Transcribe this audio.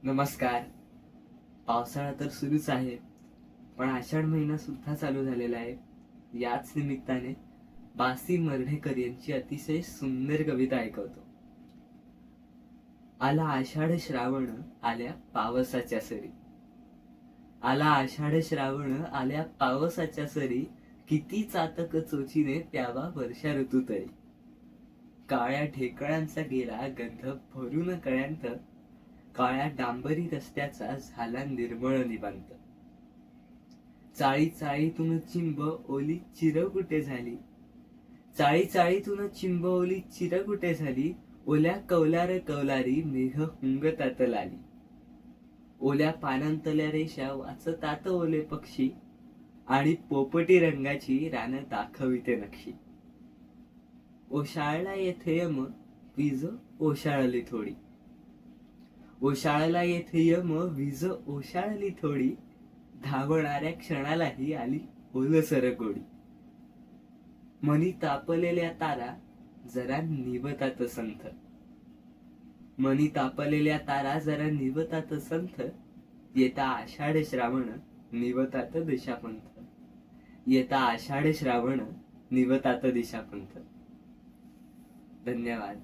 नमस्कार. पावसाळा तर सुरूच आहे, पण आषाढ महिना सुद्धा चालू झालेला आहे. याच निमित्ताने बासी मर्ढेकर यांची अतिशय सुंदर कविता ऐकवतो. आला आषाढ श्रावण आल्या पावसाच्या सरी. आला आषाढ श्रावण आल्या पावसाच्या सरी, किती चातक चोचीने प्यावा वर्षा ऋतू तरी. काळ्या ढेकळांचा गेला गंध भरून कळ्यांत, काळ्या डांबरी रस्त्याचा झाला निर्मळ निवांत. चाळी चाळीतून चिंब ओली चिर कुठे झाली, चाळी चाळीतून चिंब ओली चिर कुठे झाली, ओल्या कौलार कौलारी मेघ हुंगतात लाली. ओल्या पानांतल्या रेषा वाचतात ओले पक्षी, आणि पोपटी रंगाची रान दाखविते नक्षी. ओशाळला येथे यम वीज ओशाळली थोडी, ओशाळला येथे यम वीज ओशाळली थोडी, धावणाऱ्या क्षणालाही आली ओलसर गोडी. मनी तापलेल्या तारा जरा निवतात संथ, मनी तापलेल्या तारा जरा निवतात संथ, येता आषाढ श्रावण निवतात दिशापंथ, येता आषाढ श्रावण निवतात दिशापंथ. धन्यवाद.